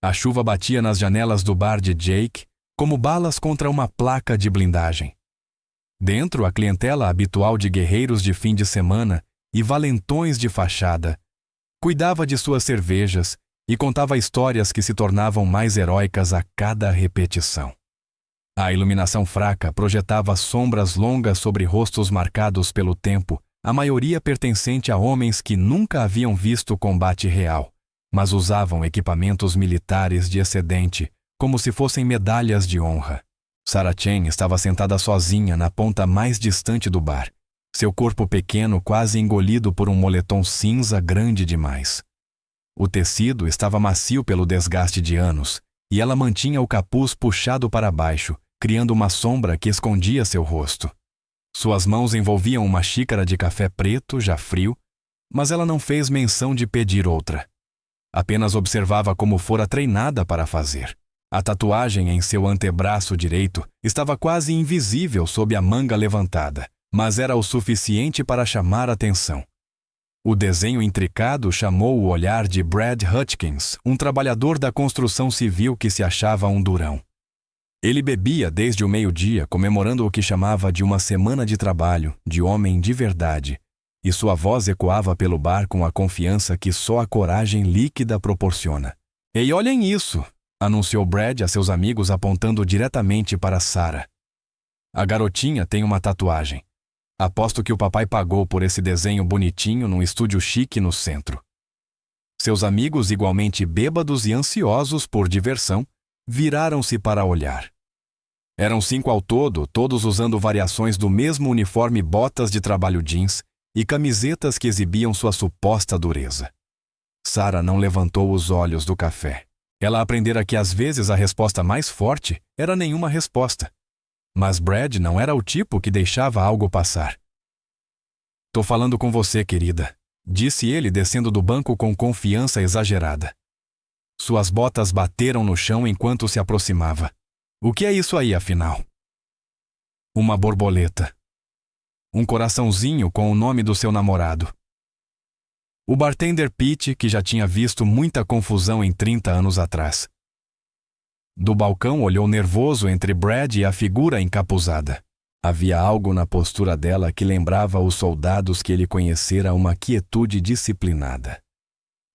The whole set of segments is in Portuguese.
A chuva batia nas janelas do bar de Jake como balas contra uma placa de blindagem. Dentro, a clientela habitual de guerreiros de fim de semana e valentões de fachada cuidava de suas cervejas e contava histórias que se tornavam mais heróicas a cada repetição. A iluminação fraca projetava sombras longas sobre rostos marcados pelo tempo, a maioria pertencente a homens que nunca haviam visto combate real, mas usavam equipamentos militares de excedente, como se fossem medalhas de honra. Sarah Chen estava sentada sozinha na ponta mais distante do bar, seu corpo pequeno quase engolido por um moletom cinza grande demais. O tecido estava macio pelo desgaste de anos, e ela mantinha o capuz puxado para baixo, criando uma sombra que escondia seu rosto. Suas mãos envolviam uma xícara de café preto, já frio, mas ela não fez menção de pedir outra. Apenas observava como fora treinada para fazer. A tatuagem em seu antebraço direito estava quase invisível sob a manga levantada, mas era o suficiente para chamar atenção. O desenho intricado chamou o olhar de Brad Hutchins, um trabalhador da construção civil que se achava um durão. Ele bebia desde o meio-dia, comemorando o que chamava de uma semana de trabalho, de homem de verdade, e sua voz ecoava pelo bar com a confiança que só a coragem líquida proporciona. "Ei, olhem isso!" anunciou Brad a seus amigos apontando diretamente para Sarah. "A garotinha tem uma tatuagem. Aposto que o papai pagou por esse desenho bonitinho num estúdio chique no centro." Seus amigos, igualmente bêbados e ansiosos por diversão, viraram-se para olhar. Eram 5 ao todo, todos usando variações do mesmo uniforme, botas de trabalho jeans e camisetas que exibiam sua suposta dureza. Sarah não levantou os olhos do café. Ela aprendera que às vezes a resposta mais forte era nenhuma resposta. Mas Brad não era o tipo que deixava algo passar. "Tô falando com você, querida", disse ele descendo do banco com confiança exagerada. Suas botas bateram no chão enquanto se aproximava. "O que é isso aí, afinal?" "Uma borboleta. Um coraçãozinho com o nome do seu namorado." O bartender Pete, que já tinha visto muita confusão em 30 anos atrás. Do balcão olhou nervoso entre Brad e a figura encapuzada. Havia algo na postura dela que lembrava os soldados que ele conhecera uma quietude disciplinada.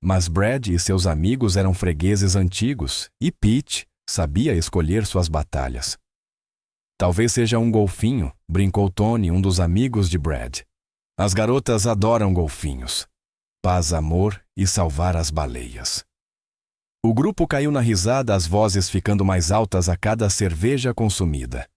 Mas Brad e seus amigos eram fregueses antigos e Pete sabia escolher suas batalhas. "Talvez seja um golfinho", brincou Tony, um dos amigos de Brad. "As garotas adoram golfinhos. Paz, amor e salvar as baleias." O grupo caiu na risada, as vozes ficando mais altas a cada cerveja consumida.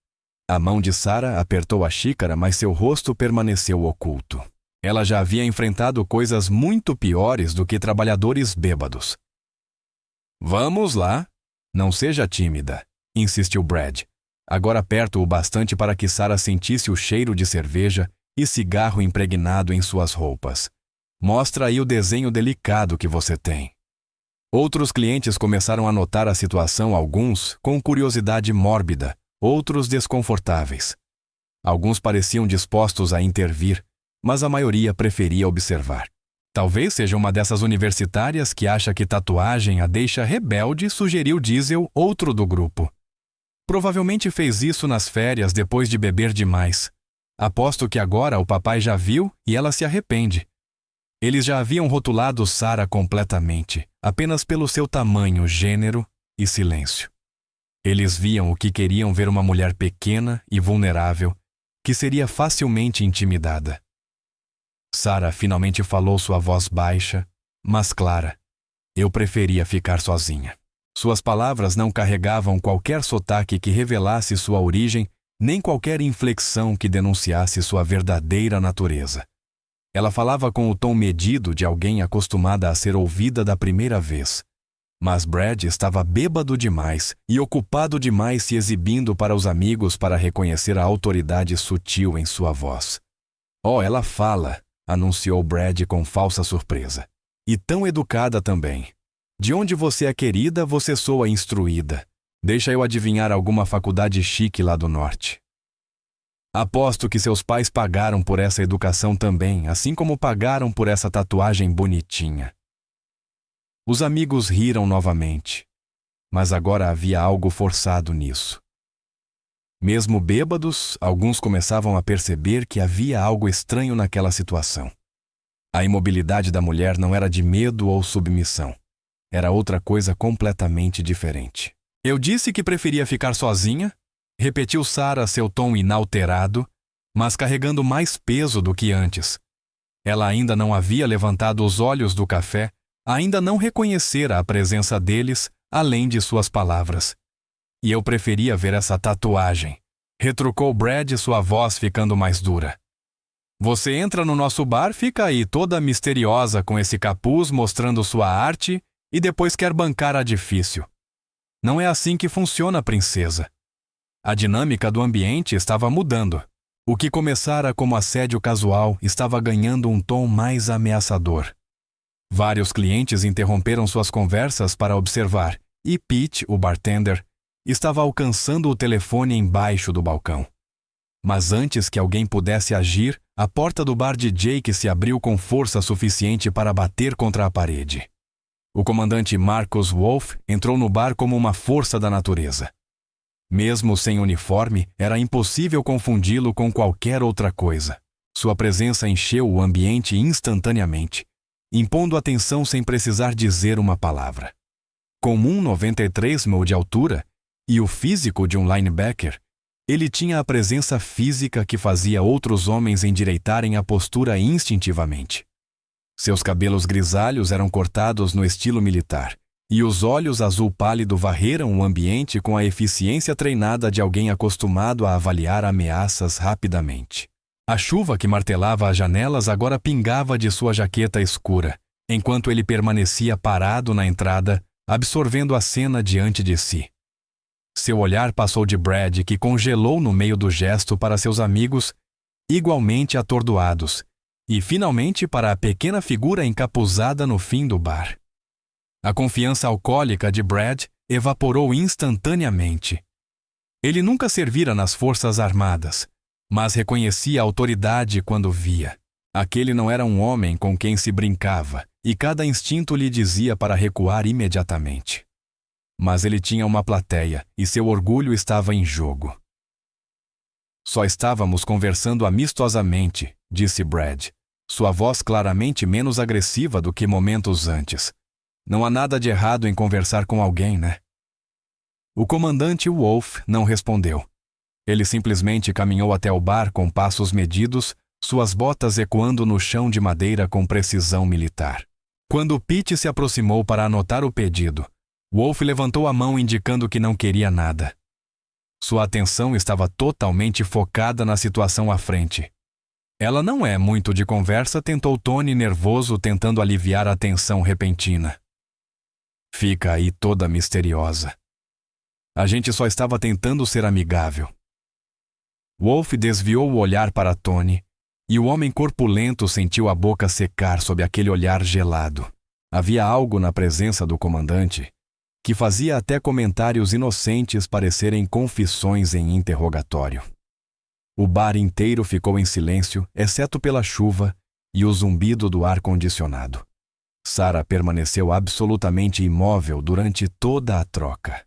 A mão de Sarah apertou a xícara, mas seu rosto permaneceu oculto. Ela já havia enfrentado coisas muito piores do que trabalhadores bêbados. "Vamos lá. Não seja tímida", insistiu Brad, agora perto o bastante para que Sarah sentisse o cheiro de cerveja e cigarro impregnado em suas roupas. "Mostra aí o desenho delicado que você tem." Outros clientes começaram a notar a situação, alguns com curiosidade mórbida, outros desconfortáveis. Alguns pareciam dispostos a intervir, mas a maioria preferia observar. "Talvez seja uma dessas universitárias que acha que tatuagem a deixa rebelde", sugeriu Diesel, outro do grupo. "Provavelmente fez isso nas férias depois de beber demais. Aposto que agora o papai já viu e ela se arrepende." Eles já haviam rotulado Sarah completamente, apenas pelo seu tamanho, gênero e silêncio. Eles viam o que queriam ver: uma mulher pequena e vulnerável, que seria facilmente intimidada. Sarah finalmente falou, sua voz baixa, mas clara. "Eu preferia ficar sozinha." Suas palavras não carregavam qualquer sotaque que revelasse sua origem, nem qualquer inflexão que denunciasse sua verdadeira natureza. Ela falava com o tom medido de alguém acostumada a ser ouvida da primeira vez. Mas Brad estava bêbado demais e ocupado demais se exibindo para os amigos para reconhecer a autoridade sutil em sua voz. "Oh, ela fala", anunciou Brad com falsa surpresa. "E tão educada também. De onde você é, querida, você soa instruída. Deixa eu adivinhar, alguma faculdade chique lá do norte." "Aposto que seus pais pagaram por essa educação também, assim como pagaram por essa tatuagem bonitinha." Os amigos riram novamente. mas agora havia algo forçado nisso. Mesmo bêbados, alguns começavam a perceber que havia algo estranho naquela situação. A imobilidade da mulher não era de medo ou submissão. Era outra coisa completamente diferente. Eu disse que preferia ficar sozinha, repetiu Sarah seu tom inalterado, mas carregando mais peso do que antes. Ela ainda não havia levantado os olhos do café, ainda não reconhecera a presença deles, além de suas palavras. E eu preferia ver essa tatuagem, retrucou Brad, sua voz ficando mais dura. Você entra no nosso bar, fica aí toda misteriosa com esse capuz mostrando sua arte e depois quer bancar edifício. Não é assim que funciona, princesa. A dinâmica do ambiente estava mudando. O que começara como assédio casual estava ganhando um tom mais ameaçador. Vários clientes interromperam suas conversas para observar, e Pete, o bartender, estava alcançando o telefone embaixo do balcão. Mas antes que alguém pudesse agir, a porta do bar de Jake se abriu com força suficiente para bater contra a parede. O comandante Marcus Wolf entrou no bar como uma força da natureza. Mesmo sem uniforme, era impossível confundi-lo com qualquer outra coisa. Sua presença encheu o ambiente instantaneamente, impondo atenção sem precisar dizer uma palavra. Com 1,93 de altura e o físico de um linebacker, ele tinha a presença física que fazia outros homens endireitarem a postura instintivamente. Seus cabelos grisalhos eram cortados no estilo militar, e os olhos azul pálido varreram o ambiente com a eficiência treinada de alguém acostumado a avaliar ameaças rapidamente. A chuva que martelava as janelas agora pingava de sua jaqueta escura, enquanto ele permanecia parado na entrada, absorvendo a cena diante de si. Seu olhar passou de Brad, que congelou no meio do gesto, para seus amigos, igualmente atordoados, e finalmente para a pequena figura encapuzada no fim do bar. A confiança alcoólica de Brad evaporou instantaneamente. Ele nunca servira nas Forças Armadas, mas reconhecia a autoridade quando via. Aquele não era um homem com quem se brincava, e cada instinto lhe dizia para recuar imediatamente. Mas ele tinha uma plateia, e seu orgulho estava em jogo. Só estávamos conversando amistosamente, disse Brad, sua voz claramente menos agressiva do que momentos antes. Não há nada de errado em conversar com alguém, né? O comandante Wolf não respondeu. Ele simplesmente caminhou até o bar com passos medidos, suas botas ecoando no chão de madeira com precisão militar. Quando Pete se aproximou para anotar o pedido, Wolf levantou a mão indicando que não queria nada. Sua atenção estava totalmente focada na situação à frente. Ela não é muito de conversa, tentou Tony nervoso, tentando aliviar a tensão repentina. Fica aí toda misteriosa. A gente só estava tentando ser amigável. Wolf desviou o olhar para Tony, e o homem corpulento sentiu a boca secar sob aquele olhar gelado. Havia algo na presença do comandante que fazia até comentários inocentes parecerem confissões em interrogatório. O bar inteiro ficou em silêncio, exceto pela chuva e o zumbido do ar-condicionado. Sarah permaneceu absolutamente imóvel durante toda a troca.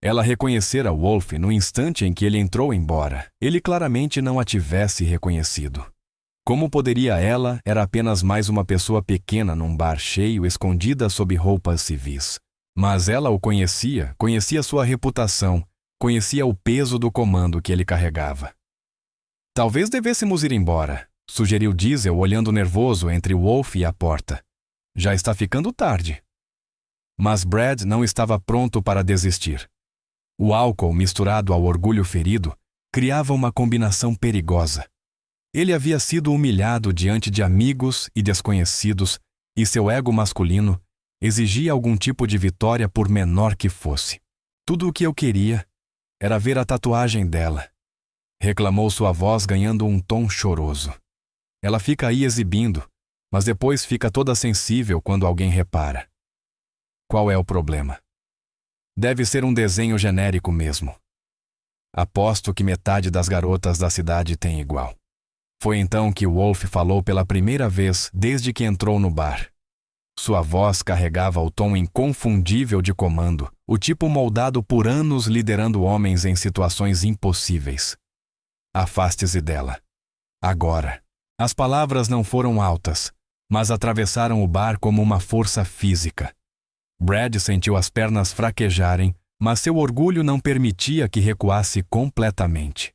Ela reconhecera Wolf no instante em que ele entrou embora. Ele claramente não a tivesse reconhecido. Como poderia ela? Era apenas mais uma pessoa pequena num bar cheio, escondida sob roupas civis. Mas ela o conhecia, conhecia sua reputação, conhecia o peso do comando que ele carregava. Talvez devêssemos ir embora, sugeriu Diesel, olhando nervoso entre Wolf e a porta. Já está ficando tarde. Mas Brad não estava pronto para desistir. O álcool misturado ao orgulho ferido criava uma combinação perigosa. Ele havia sido humilhado diante de amigos e desconhecidos, e seu ego masculino exigia algum tipo de vitória por menor que fosse. Tudo o que eu queria era ver a tatuagem dela, reclamou sua voz ganhando um tom choroso. Ela fica aí exibindo, mas depois fica toda sensível quando alguém repara. Qual é o problema? Deve ser um desenho genérico mesmo. Aposto que metade das garotas da cidade tem igual. Foi então que Wolf falou pela primeira vez desde que entrou no bar. Sua voz carregava o tom inconfundível de comando, o tipo moldado por anos liderando homens em situações impossíveis. Afaste-se dela. Agora. As palavras não foram altas, mas atravessaram o bar como uma força física. Brad sentiu as pernas fraquejarem, mas seu orgulho não permitia que recuasse completamente.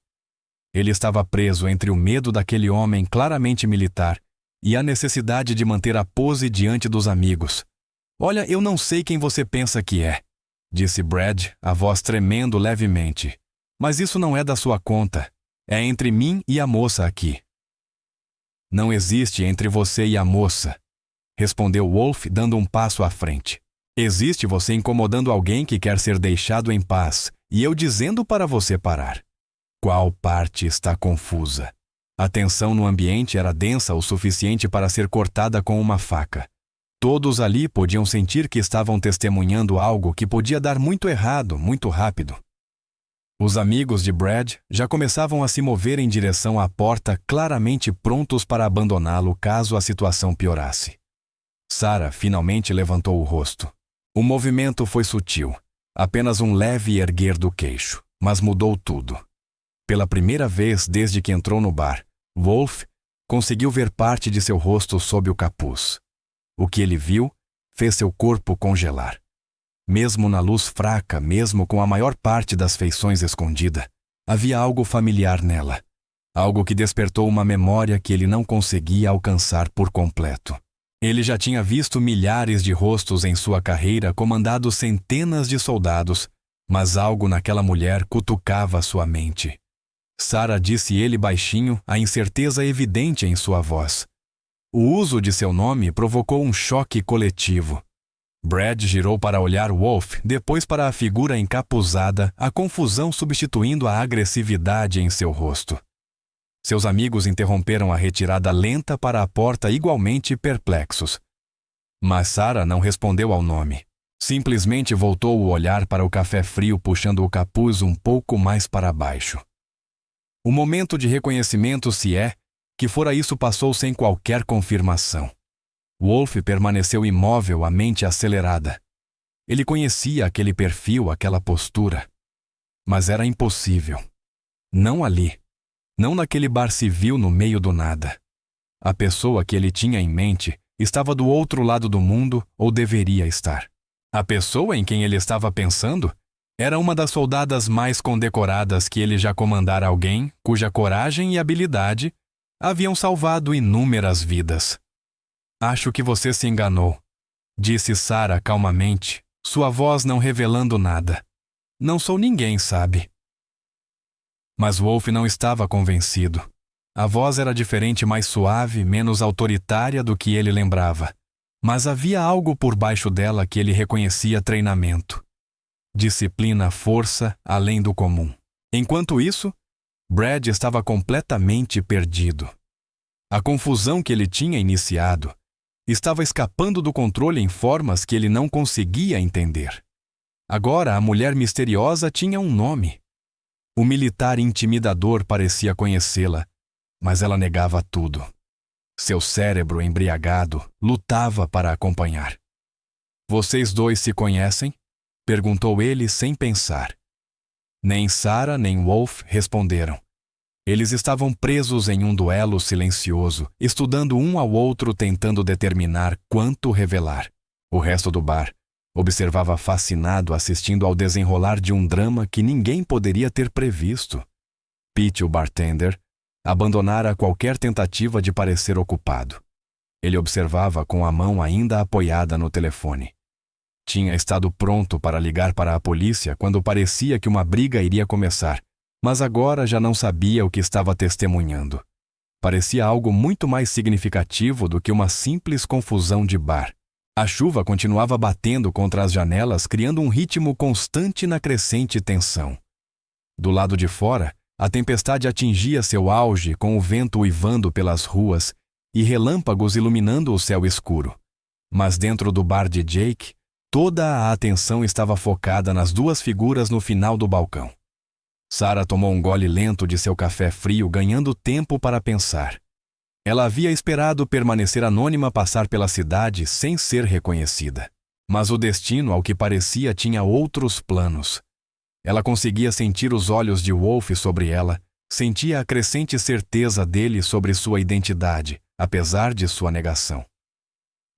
Ele estava preso entre o medo daquele homem claramente militar e a necessidade de manter a pose diante dos amigos. "Olha, eu não sei quem você pensa que é", disse Brad, a voz tremendo levemente. "Mas isso não é da sua conta. É entre mim e a moça aqui." "Não existe entre você e a moça", respondeu Wolf, dando um passo à frente. "Existe você incomodando alguém que quer ser deixado em paz e eu dizendo para você parar." Qual parte está confusa? A tensão no ambiente era densa o suficiente para ser cortada com uma faca. Todos ali podiam sentir que estavam testemunhando algo que podia dar muito errado, muito rápido. Os amigos de Brad já começavam a se mover em direção à porta, claramente prontos para abandoná-lo caso a situação piorasse. Sarah finalmente levantou o rosto. O movimento foi sutil, apenas um leve erguer do queixo, mas mudou tudo. Pela primeira vez desde que entrou no bar, Wolf conseguiu ver parte de seu rosto sob o capuz. O que ele viu fez seu corpo congelar. Mesmo na luz fraca, mesmo com a maior parte das feições escondida, havia algo familiar nela. Algo que despertou uma memória que ele não conseguia alcançar por completo. Ele já tinha visto milhares de rostos em sua carreira comandado centenas de soldados, mas algo naquela mulher cutucava sua mente. Sarah, disse ele baixinho, a incerteza evidente em sua voz. O uso de seu nome provocou um choque coletivo. Brad girou para olhar Wolf, depois para a figura encapuzada, a confusão substituindo a agressividade em seu rosto. Seus amigos interromperam a retirada lenta para a porta igualmente perplexos. Mas Sarah não respondeu ao nome. Simplesmente voltou o olhar para o café frio puxando o capuz um pouco mais para baixo. O momento de reconhecimento, se é que fora isso, passou sem qualquer confirmação. Wolf permaneceu imóvel, a mente acelerada. Ele conhecia aquele perfil, aquela postura. Mas era impossível. Não ali. Não naquele bar civil no meio do nada. A pessoa que ele tinha em mente estava do outro lado do mundo, ou deveria estar. A pessoa em quem ele estava pensando era uma das soldadas mais condecoradas que ele já comandara, alguém cuja coragem e habilidade haviam salvado inúmeras vidas. "Acho que você se enganou", disse Sarah calmamente, sua voz não revelando nada. "Não sou ninguém, sabe?" Mas Wolf não estava convencido. A voz era diferente, mais suave, menos autoritária do que ele lembrava. Mas havia algo por baixo dela que ele reconhecia: treinamento. Disciplina, força, além do comum. Enquanto isso, Brad estava completamente perdido. A confusão que ele tinha iniciado estava escapando do controle em formas que ele não conseguia entender. Agora a mulher misteriosa tinha um nome. O militar intimidador parecia conhecê-la, mas ela negava tudo. Seu cérebro embriagado lutava para acompanhar. "Vocês dois se conhecem?" perguntou ele sem pensar. Nem Sarah nem Wolf responderam. Eles estavam presos em um duelo silencioso, estudando um ao outro, tentando determinar quanto revelar. O resto do bar observava fascinado, assistindo ao desenrolar de um drama que ninguém poderia ter previsto. Pete, o bartender, abandonara qualquer tentativa de parecer ocupado. Ele observava com a mão ainda apoiada no telefone. Tinha estado pronto para ligar para a polícia quando parecia que uma briga iria começar, mas agora já não sabia o que estava testemunhando. Parecia algo muito mais significativo do que uma simples confusão de bar. A chuva continuava batendo contra as janelas, criando um ritmo constante na crescente tensão. Do lado de fora, a tempestade atingia seu auge, com o vento uivando pelas ruas e relâmpagos iluminando o céu escuro. Mas dentro do bar de Jake, toda a atenção estava focada nas duas figuras no final do balcão. Sarah tomou um gole lento de seu café frio, ganhando tempo para pensar. Ela havia esperado permanecer anônima passar pela cidade sem ser reconhecida. Mas o destino, ao que parecia, tinha outros planos. Ela conseguia sentir os olhos de Wolf sobre ela, sentia a crescente certeza dele sobre sua identidade, apesar de sua negação.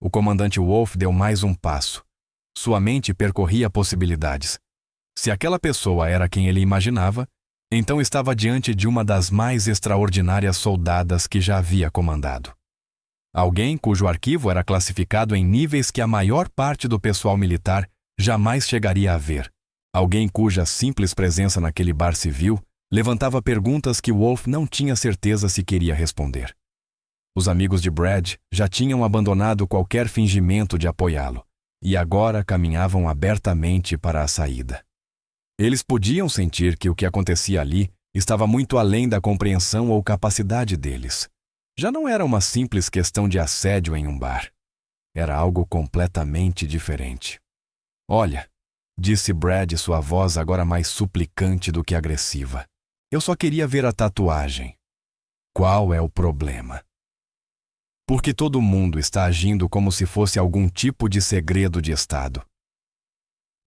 O comandante Wolf deu mais um passo. Sua mente percorria possibilidades. Se aquela pessoa era quem ele imaginava, então estava diante de uma das mais extraordinárias soldadas que já havia comandado. Alguém cujo arquivo era classificado em níveis que a maior parte do pessoal militar jamais chegaria a ver. Alguém cuja simples presença naquele bar civil levantava perguntas que Wolf não tinha certeza se queria responder. Os amigos de Brad já tinham abandonado qualquer fingimento de apoiá-lo e agora caminhavam abertamente para a saída. Eles podiam sentir que o que acontecia ali estava muito além da compreensão ou capacidade deles. Já não era uma simples questão de assédio em um bar. Era algo completamente diferente. "Olha", disse Brad, sua voz agora mais suplicante do que agressiva. "Eu só queria ver a tatuagem. Qual é o problema?" Porque todo mundo está agindo como se fosse algum tipo de segredo de Estado.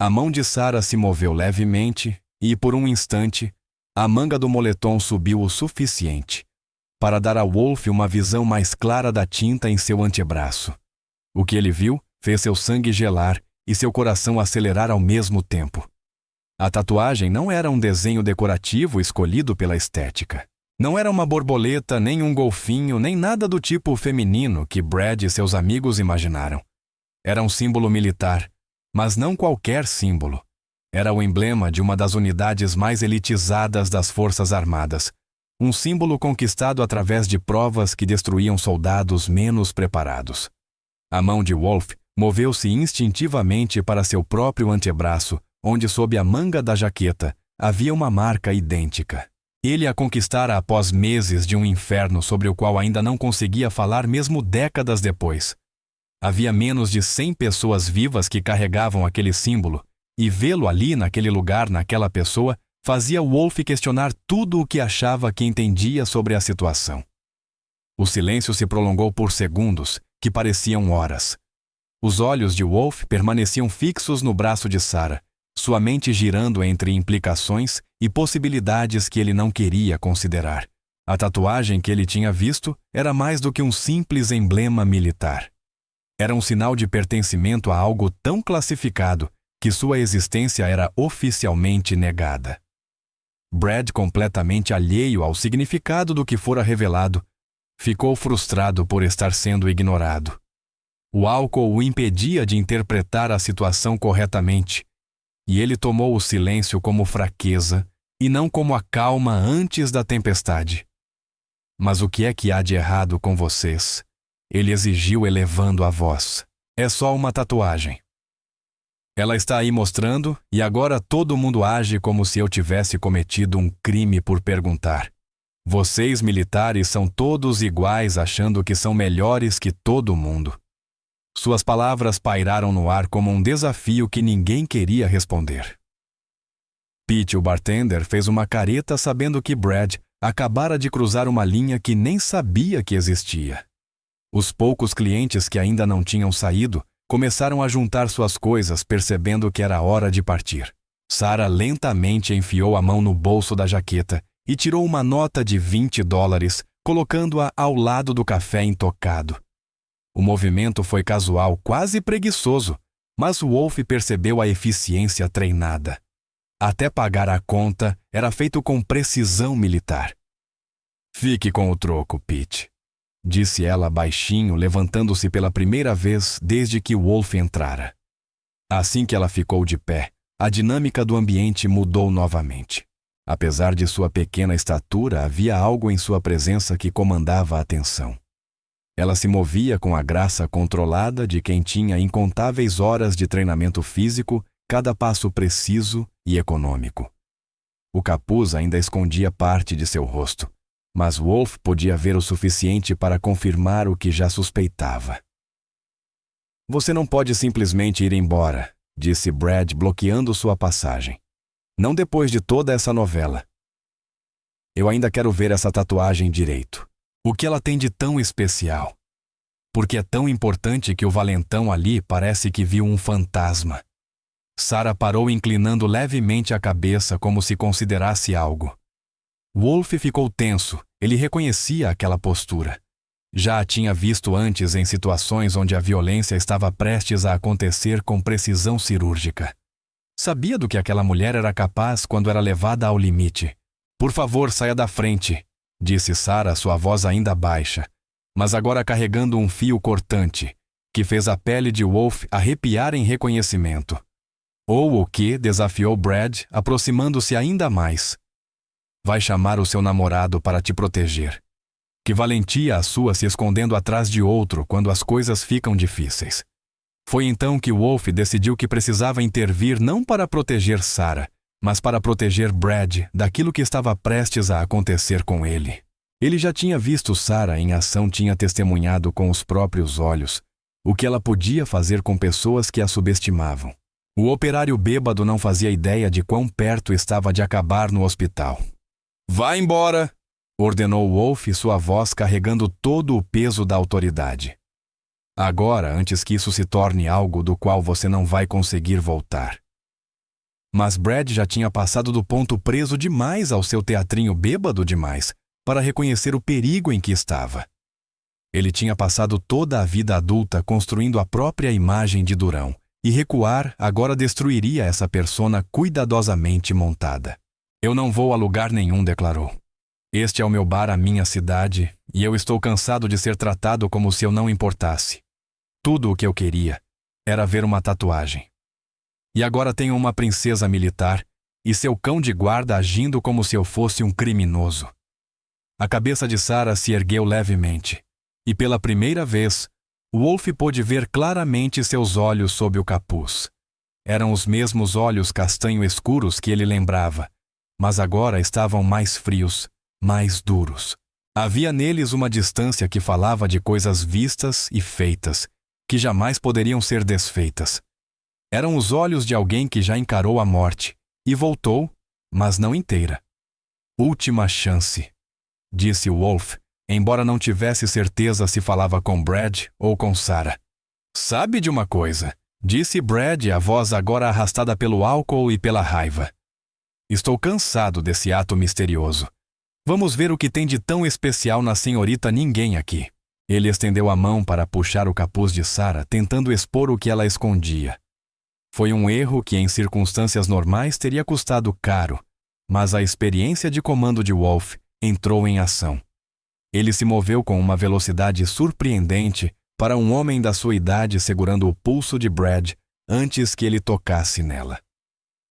A mão de Sarah se moveu levemente e, por um instante, a manga do moletom subiu o suficiente para dar a Wolf uma visão mais clara da tinta em seu antebraço. O que ele viu fez seu sangue gelar e seu coração acelerar ao mesmo tempo. A tatuagem não era um desenho decorativo escolhido pela estética. Não era uma borboleta, nem um golfinho, nem nada do tipo feminino que Brad e seus amigos imaginaram. Era um símbolo militar, mas não qualquer símbolo. Era o emblema de uma das unidades mais elitizadas das Forças Armadas, um símbolo conquistado através de provas que destruíam soldados menos preparados. A mão de Wolf moveu-se instintivamente para seu próprio antebraço, onde sob a manga da jaqueta havia uma marca idêntica. Ele a conquistara após meses de um inferno sobre o qual ainda não conseguia falar mesmo décadas depois. Havia menos de 100 pessoas vivas que carregavam aquele símbolo, e vê-lo ali naquele lugar, naquela pessoa, fazia Wolf questionar tudo o que achava que entendia sobre a situação. O silêncio se prolongou por segundos, que pareciam horas. Os olhos de Wolf permaneciam fixos no braço de Sarah, sua mente girando entre implicações e possibilidades que ele não queria considerar. A tatuagem que ele tinha visto era mais do que um simples emblema militar. Era um sinal de pertencimento a algo tão classificado que sua existência era oficialmente negada. Brad, completamente alheio ao significado do que fora revelado, ficou frustrado por estar sendo ignorado. O álcool o impedia de interpretar a situação corretamente, e ele tomou o silêncio como fraqueza e não como a calma antes da tempestade. "Mas o que é que há de errado com vocês?" ele exigiu, elevando a voz. "É só uma tatuagem. Ela está aí mostrando, e agora todo mundo age como se eu tivesse cometido um crime por perguntar. Vocês militares são todos iguais, achando que são melhores que todo mundo." Suas palavras pairaram no ar como um desafio que ninguém queria responder. Pete, o bartender, fez uma careta sabendo que Brad acabara de cruzar uma linha que nem sabia que existia. Os poucos clientes que ainda não tinham saído começaram a juntar suas coisas, percebendo que era hora de partir. Sarah lentamente enfiou a mão no bolso da jaqueta e tirou uma nota de $20, colocando-a ao lado do café intocado. O movimento foi casual, quase preguiçoso, mas Wolf percebeu a eficiência treinada. Até pagar a conta era feito com precisão militar. "Fique com o troco, Pete", disse ela baixinho, levantando-se pela primeira vez desde que Wolf entrara. Assim que ela ficou de pé, a dinâmica do ambiente mudou novamente. Apesar de sua pequena estatura, havia algo em sua presença que comandava a atenção. Ela se movia com a graça controlada de quem tinha incontáveis horas de treinamento físico, cada passo preciso e econômico. O capuz ainda escondia parte de seu rosto, mas Wolf podia ver o suficiente para confirmar o que já suspeitava. "Você não pode simplesmente ir embora", disse Brad, bloqueando sua passagem. "Não depois de toda essa novela. Eu ainda quero ver essa tatuagem direito." O que ela tem de tão especial? Porque é tão importante que o valentão ali parece que viu um fantasma. Sarah parou inclinando levemente a cabeça como se considerasse algo. Wolf ficou tenso, ele reconhecia aquela postura. Já a tinha visto antes em situações onde a violência estava prestes a acontecer com precisão cirúrgica. Sabia do que aquela mulher era capaz quando era levada ao limite. Por favor, saia da frente, disse Sarah, sua voz ainda baixa, mas agora carregando um fio cortante, que fez a pele de Wolf arrepiar em reconhecimento. Ou o que, desafiou Brad, aproximando-se ainda mais. Vai chamar o seu namorado para te proteger. Que valentia a sua se escondendo atrás de outro quando as coisas ficam difíceis. Foi então que Wolf decidiu que precisava intervir não para proteger Sarah, mas para proteger Brad daquilo que estava prestes a acontecer com ele. Ele já tinha visto Sarah em ação, tinha testemunhado com os próprios olhos o que ela podia fazer com pessoas que a subestimavam. O operário bêbado não fazia ideia de quão perto estava de acabar no hospital. Vá embora! Ordenou Wolf, sua voz carregando todo o peso da autoridade. Agora, antes que isso se torne algo do qual você não vai conseguir voltar. Mas Brad já tinha passado do ponto, preso demais ao seu teatrinho bêbado demais, para reconhecer o perigo em que estava. Ele tinha passado toda a vida adulta construindo a própria imagem de durão, e recuar agora destruiria essa persona cuidadosamente montada. Eu não vou a lugar nenhum, declarou. Este é o meu bar, a minha cidade, e eu estou cansado de ser tratado como se eu não importasse. Tudo o que eu queria era ver uma tatuagem. E agora tenho uma princesa militar e seu cão de guarda agindo como se eu fosse um criminoso. A cabeça de Sarah se ergueu levemente, e pela primeira vez, Wolf pôde ver claramente seus olhos sob o capuz. Eram os mesmos olhos castanho escuros que ele lembrava, mas agora estavam mais frios, mais duros. Havia neles uma distância que falava de coisas vistas e feitas, que jamais poderiam ser desfeitas. Eram os olhos de alguém que já encarou a morte, e voltou, mas não inteira. Última chance, disse Wolf, embora não tivesse certeza se falava com Brad ou com Sarah. Sabe de uma coisa, disse Brad, a voz agora arrastada pelo álcool e pela raiva. Estou cansado desse ato misterioso. Vamos ver o que tem de tão especial na senhorita ninguém aqui. Ele estendeu a mão para puxar o capuz de Sarah, tentando expor o que ela escondia. Foi um erro que em circunstâncias normais teria custado caro, mas a experiência de comando de Wolf entrou em ação. Ele se moveu com uma velocidade surpreendente para um homem da sua idade segurando o pulso de Brad antes que ele tocasse nela.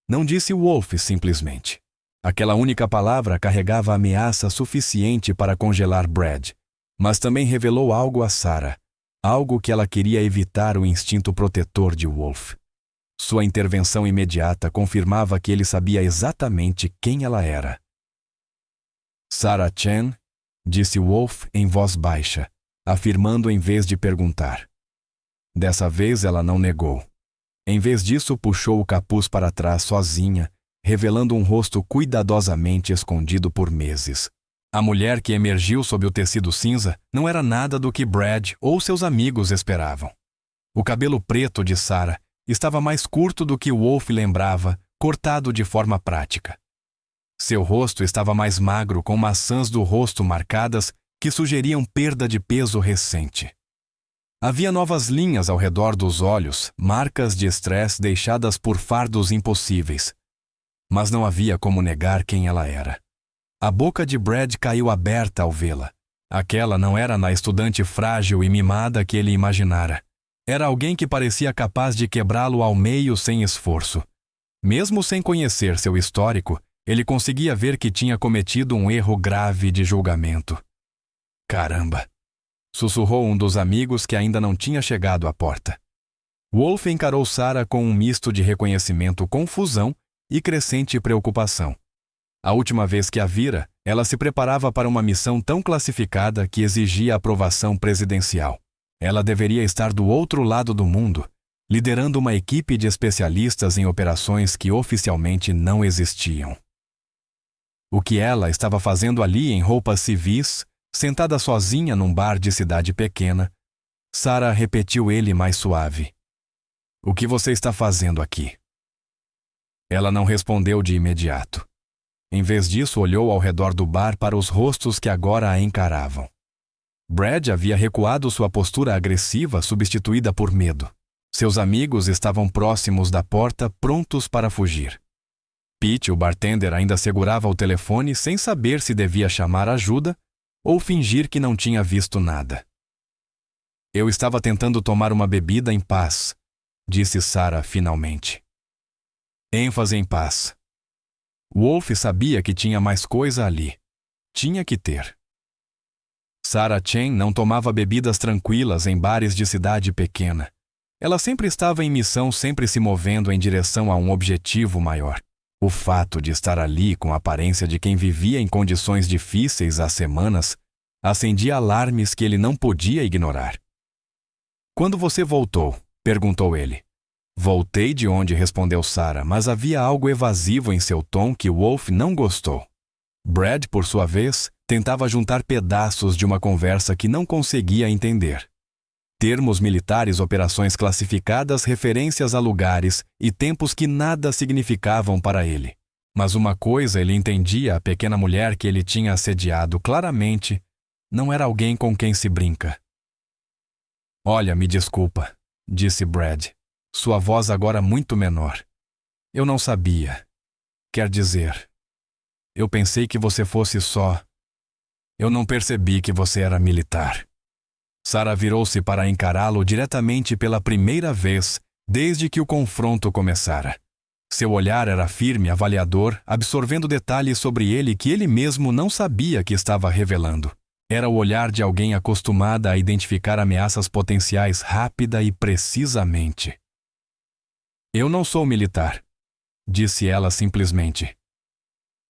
Não disse Wolf simplesmente. Aquela única palavra carregava ameaça suficiente para congelar Brad, mas também revelou algo a Sarah, algo que ela queria evitar, o instinto protetor de Wolf. Sua intervenção imediata confirmava que ele sabia exatamente quem ela era. Sarah Chen, disse Wolf em voz baixa, afirmando em vez de perguntar. Dessa vez ela não negou. Em vez disso, puxou o capuz para trás sozinha, revelando um rosto cuidadosamente escondido por meses. A mulher que emergiu sob o tecido cinza não era nada do que Brad ou seus amigos esperavam. O cabelo preto de Sarah estava mais curto do que Wolf lembrava, cortado de forma prática. Seu rosto estava mais magro, com maçãs do rosto marcadas que sugeriam perda de peso recente. Havia novas linhas ao redor dos olhos, marcas de estresse deixadas por fardos impossíveis. Mas não havia como negar quem ela era. A boca de Brad caiu aberta ao vê-la. Aquela não era a estudante frágil e mimada que ele imaginara. Era alguém que parecia capaz de quebrá-lo ao meio sem esforço. Mesmo sem conhecer seu histórico, ele conseguia ver que tinha cometido um erro grave de julgamento. Caramba! Sussurrou um dos amigos que ainda não tinha chegado à porta. Wolf encarou Sarah com um misto de reconhecimento, confusão e crescente preocupação. A última vez que a vira, ela se preparava para uma missão tão classificada que exigia aprovação presidencial. Ela deveria estar do outro lado do mundo, liderando uma equipe de especialistas em operações que oficialmente não existiam. O que ela estava fazendo ali em roupas civis Sentada sozinha num bar de cidade pequena, Sarah repetiu ele mais suave. O que você está fazendo aqui? Ela não respondeu de imediato. Em vez disso, olhou ao redor do bar para os rostos que agora a encaravam. Brad havia recuado sua postura agressiva, substituída por medo. Seus amigos estavam próximos da porta, prontos para fugir. Pete, o bartender, ainda segurava o telefone sem saber se devia chamar ajuda ou fingir que não tinha visto nada. Eu estava tentando tomar uma bebida em paz, disse Sarah finalmente. ênfase em paz. Wolf sabia que tinha mais coisa ali. Tinha que ter. Sarah Chen não tomava bebidas tranquilas em bares de cidade pequena. Ela sempre estava em missão, sempre se movendo em direção a um objetivo maior. O fato de estar ali com a aparência de quem vivia em condições difíceis há semanas acendia alarmes que ele não podia ignorar. Quando você voltou? Perguntou ele. Voltei de onde, respondeu Sarah, mas havia algo evasivo em seu tom que Wolf não gostou. Brad, por sua vez, tentava juntar pedaços de uma conversa que não conseguia entender. Termos militares, operações classificadas, referências a lugares e tempos que nada significavam para ele. Mas uma coisa ele entendia: a pequena mulher que ele tinha assediado claramente não era alguém com quem se brinca. Olha, me desculpa, disse Brad, sua voz agora muito menor. Eu não sabia. Quer dizer, eu pensei que você fosse só. Eu não percebi que você era militar. Sarah virou-se para encará-lo diretamente pela primeira vez desde que o confronto começara. Seu olhar era firme, avaliador, absorvendo detalhes sobre ele que ele mesmo não sabia que estava revelando. Era o olhar de alguém acostumada a identificar ameaças potenciais rápida e precisamente. Eu não sou militar, disse ela simplesmente.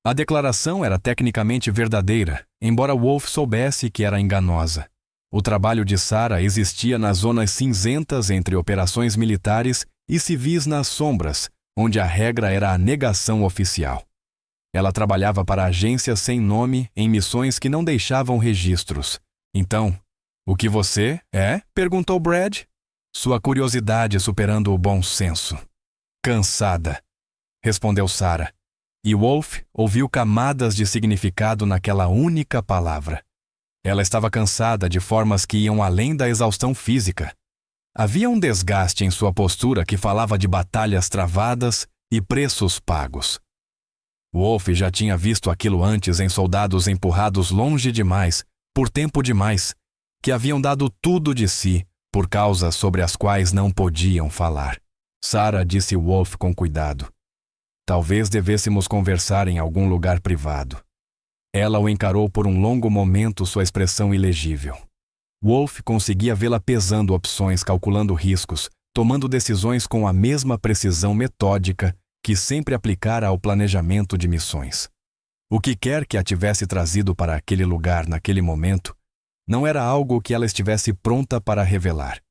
A declaração era tecnicamente verdadeira, embora Wolf soubesse que era enganosa. O trabalho de Sarah existia nas zonas cinzentas entre operações militares e civis nas sombras, onde a regra era a negação oficial. Ela trabalhava para agências sem nome em missões que não deixavam registros. Então, o que você é? Perguntou Brad, sua curiosidade superando o bom senso. Cansada, respondeu Sarah, e Wolf ouviu camadas de significado naquela única palavra. Ela estava cansada de formas que iam além da exaustão física. Havia um desgaste em sua postura que falava de batalhas travadas e preços pagos. Wolf já tinha visto aquilo antes em soldados empurrados longe demais, por tempo demais, que haviam dado tudo de si por causas sobre as quais não podiam falar. Sarah disse Wolf com cuidado. Talvez devêssemos conversar em algum lugar privado. Ela o encarou por um longo momento, sua expressão ilegível. Wolf conseguia vê-la pesando opções, calculando riscos, tomando decisões com a mesma precisão metódica que sempre aplicara ao planejamento de missões. O que quer que a tivesse trazido para aquele lugar naquele momento não era algo que ela estivesse pronta para revelar.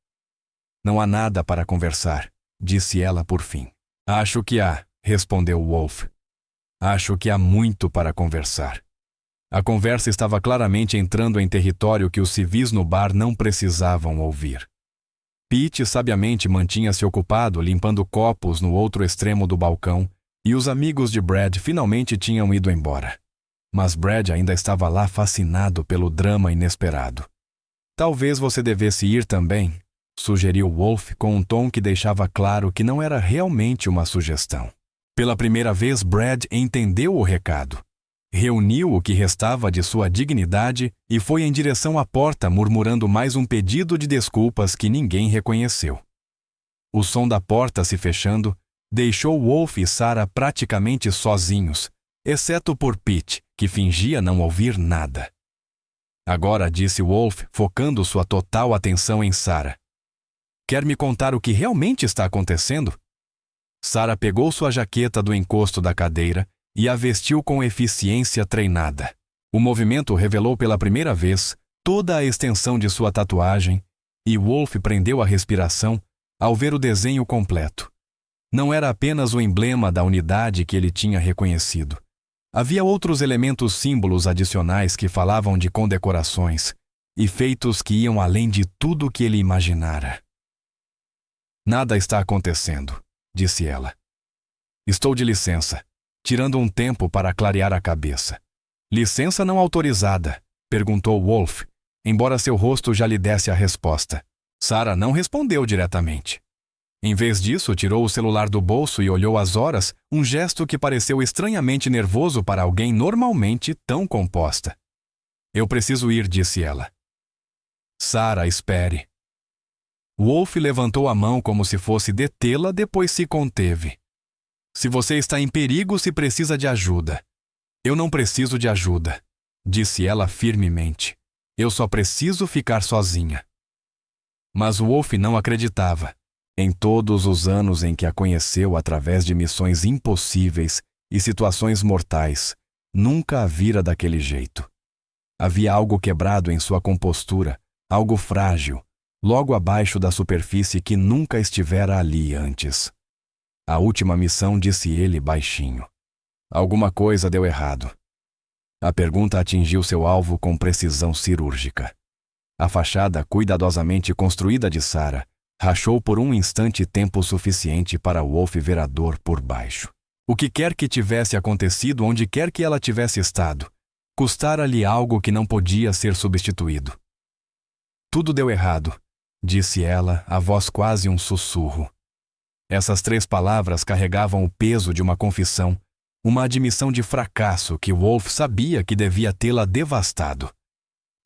Não há nada para conversar, disse ela por fim. Acho que há, respondeu Wolf. Acho que há muito para conversar. A conversa estava claramente entrando em território que os civis no bar não precisavam ouvir. Pete sabiamente mantinha-se ocupado limpando copos no outro extremo do balcão e os amigos de Brad finalmente tinham ido embora. Mas Brad ainda estava lá fascinado pelo drama inesperado. Talvez você devesse ir também, sugeriu Wolf com um tom que deixava claro que não era realmente uma sugestão. Pela primeira vez, Brad entendeu o recado. Reuniu o que restava de sua dignidade e foi em direção à porta, murmurando mais um pedido de desculpas que ninguém reconheceu. O som da porta se fechando deixou Wolf e Sarah praticamente sozinhos, exceto por Pete, que fingia não ouvir nada. Agora, disse Wolf, focando sua total atenção em Sarah. Quer me contar o que realmente está acontecendo? Sarah pegou sua jaqueta do encosto da cadeira e a vestiu com eficiência treinada. O movimento revelou pela primeira vez toda a extensão de sua tatuagem e Wolf prendeu a respiração ao ver o desenho completo. Não era apenas o emblema da unidade que ele tinha reconhecido. Havia outros elementos símbolos adicionais que falavam de condecorações e feitos que iam além de tudo o que ele imaginara. Nada está acontecendo, disse ela. Estou de licença, tirando um tempo para clarear a cabeça. Licença não autorizada, perguntou Wolf, embora seu rosto já lhe desse a resposta. Sarah não respondeu diretamente. Em vez disso, tirou o celular do bolso e olhou as horas, um gesto que pareceu estranhamente nervoso para alguém normalmente tão composta. Eu preciso ir, disse ela. Sarah, espere. Wolf levantou a mão como se fosse detê-la, depois se conteve. Se você está em perigo, se precisa de ajuda. Eu não preciso de ajuda, disse ela firmemente. Eu só preciso ficar sozinha. Mas Wolf não acreditava. Em todos os anos em que a conheceu através de missões impossíveis e situações mortais, nunca a vira daquele jeito. Havia algo quebrado em sua compostura, algo frágil, logo abaixo da superfície que nunca estivera ali antes. A última missão, disse ele baixinho. Alguma coisa deu errado. A pergunta atingiu seu alvo com precisão cirúrgica. A fachada cuidadosamente construída de Sarah rachou por um instante tempo suficiente para Wolf ver a dor por baixo. O que quer que tivesse acontecido onde quer que ela tivesse estado, custara-lhe algo que não podia ser substituído. Tudo deu errado, disse ela, a voz quase um sussurro. Essas 3 palavras carregavam o peso de uma confissão, uma admissão de fracasso que Wolf sabia que devia tê-la devastado.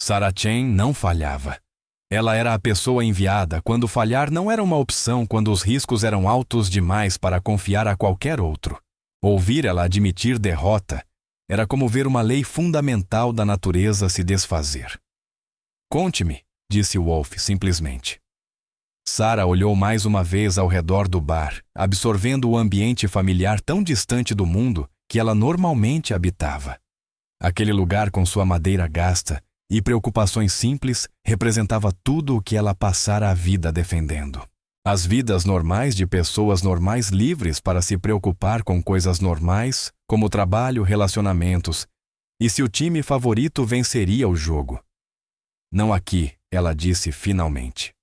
Sarah Jane não falhava. Ela era a pessoa enviada quando falhar não era uma opção, quando os riscos eram altos demais para confiar a qualquer outro. Ouvir ela admitir derrota era como ver uma lei fundamental da natureza se desfazer. Conte-me, disse Wolf simplesmente. Sarah olhou mais uma vez ao redor do bar, absorvendo o ambiente familiar tão distante do mundo que ela normalmente habitava. Aquele lugar com sua madeira gasta e preocupações simples representava tudo o que ela passara a vida defendendo. As vidas normais de pessoas normais livres para se preocupar com coisas normais, como trabalho, relacionamentos, e se o time favorito venceria o jogo. Não aqui, ela disse finalmente.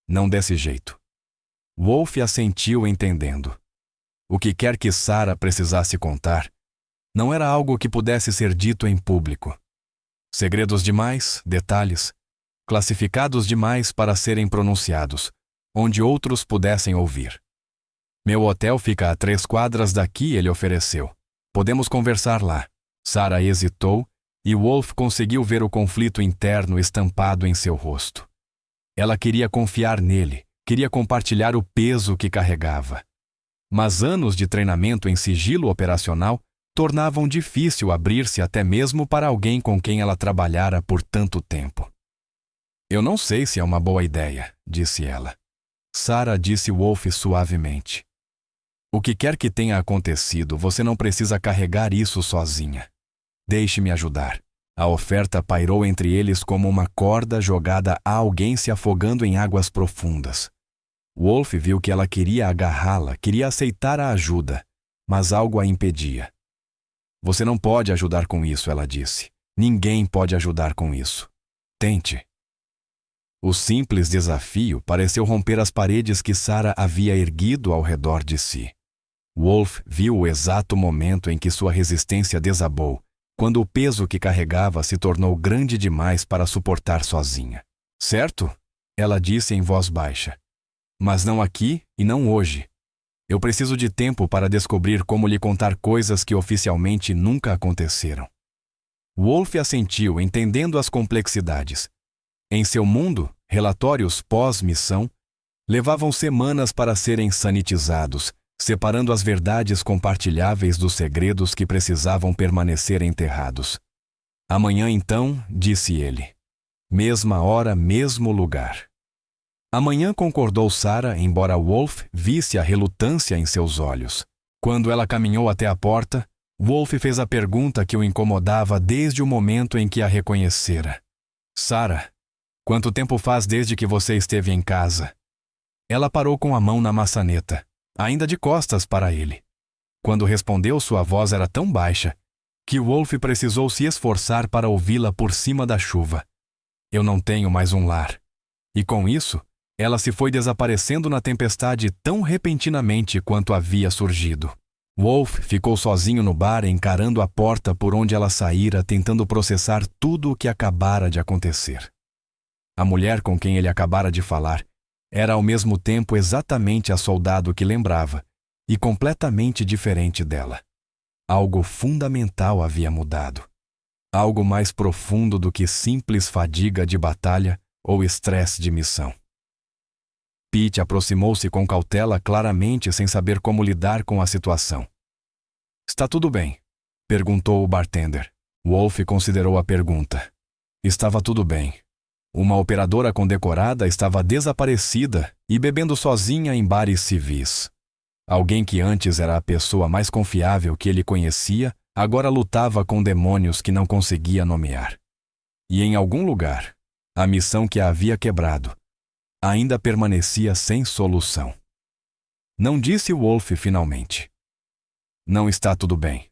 Não desse jeito. Wolf assentiu entendendo. O que quer que Sarah precisasse contar, não era algo que pudesse ser dito em público. Segredos demais, detalhes, classificados demais para serem pronunciados, onde outros pudessem ouvir. Meu hotel fica a 3 quadras daqui, ele ofereceu. Podemos conversar lá. Sarah hesitou e Wolf conseguiu ver o conflito interno estampado em seu rosto. Ela queria confiar nele, queria compartilhar o peso que carregava. Mas anos de treinamento em sigilo operacional tornavam difícil abrir-se até mesmo para alguém com quem ela trabalhara por tanto tempo. Eu não sei se é uma boa ideia, disse ela. Sarah disse Wolf suavemente. O que quer que tenha acontecido, você não precisa carregar isso sozinha. Deixe-me ajudar. A oferta pairou entre eles como uma corda jogada a alguém se afogando em águas profundas. Wolf viu que ela queria agarrá-la, queria aceitar a ajuda, mas algo a impedia. Você não pode ajudar com isso, ela disse. Ninguém pode ajudar com isso. Tente. O simples desafio pareceu romper as paredes que Sarah havia erguido ao redor de si. Wolf viu o exato momento em que sua resistência desabou, quando o peso que carregava se tornou grande demais para suportar sozinha. Certo? Ela disse em voz baixa. Mas não aqui e não hoje. Eu preciso de tempo para descobrir como lhe contar coisas que oficialmente nunca aconteceram. Wolf assentiu, entendendo as complexidades. Em seu mundo, relatórios pós-missão levavam semanas para serem sanitizados, separando as verdades compartilháveis dos segredos que precisavam permanecer enterrados. Amanhã então, disse ele. Mesma hora, mesmo lugar. Amanhã, concordou Sarah, embora Wolf visse a relutância em seus olhos. Quando ela caminhou até a porta, Wolf fez a pergunta que o incomodava desde o momento em que a reconhecera. Sarah, quanto tempo faz desde que você esteve em casa? Ela parou com a mão na maçaneta, ainda de costas para ele. Quando respondeu, sua voz era tão baixa que Wolf precisou se esforçar para ouvi-la por cima da chuva. Eu não tenho mais um lar. E com isso, ela se foi desaparecendo na tempestade tão repentinamente quanto havia surgido. Wolf ficou sozinho no bar encarando a porta por onde ela saíra, tentando processar tudo o que acabara de acontecer. A mulher com quem ele acabara de falar era ao mesmo tempo exatamente a soldado que lembrava, e completamente diferente dela. Algo fundamental havia mudado. Algo mais profundo do que simples fadiga de batalha ou estresse de missão. Pete aproximou-se com cautela, claramente sem saber como lidar com a situação. "Está tudo bem?" perguntou o bartender. Wolf considerou a pergunta. Estava tudo bem. Uma operadora condecorada estava desaparecida e bebendo sozinha em bares civis. Alguém que antes era a pessoa mais confiável que ele conhecia, agora lutava com demônios que não conseguia nomear. E em algum lugar, a missão que a havia quebrado ainda permanecia sem solução. Não disse Wolf finalmente. "Não está tudo bem."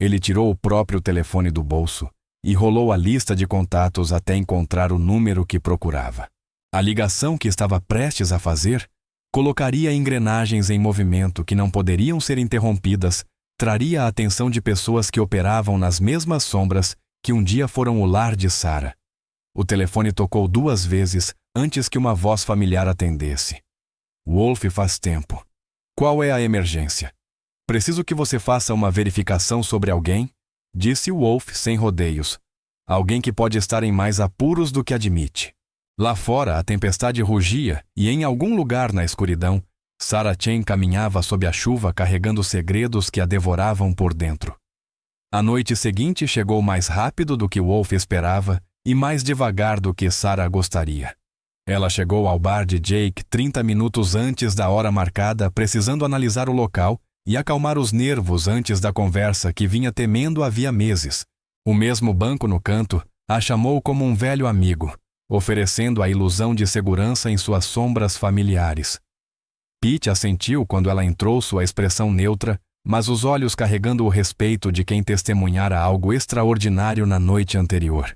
Ele tirou o próprio telefone do bolso e rolou a lista de contatos até encontrar o número que procurava. A ligação que estava prestes a fazer colocaria engrenagens em movimento que não poderiam ser interrompidas, traria a atenção de pessoas que operavam nas mesmas sombras que um dia foram o lar de Sarah. O telefone tocou 2 vezes antes que uma voz familiar atendesse. "Wolf, faz tempo. Qual é a emergência? Preciso que você faça uma verificação sobre alguém?" disse Wolf sem rodeios. "Alguém que pode estar em mais apuros do que admite." Lá fora, a tempestade rugia e em algum lugar na escuridão, Sarah Chen caminhava sob a chuva carregando segredos que a devoravam por dentro. A noite seguinte chegou mais rápido do que Wolf esperava e mais devagar do que Sarah gostaria. Ela chegou ao bar de Jake 30 minutos antes da hora marcada, precisando analisar o local e acalmar os nervos antes da conversa que vinha temendo havia meses. O mesmo banco no canto a chamou como um velho amigo, oferecendo a ilusão de segurança em suas sombras familiares. Pete assentiu quando ela entrou, sua expressão neutra, mas os olhos carregando o respeito de quem testemunhara algo extraordinário na noite anterior.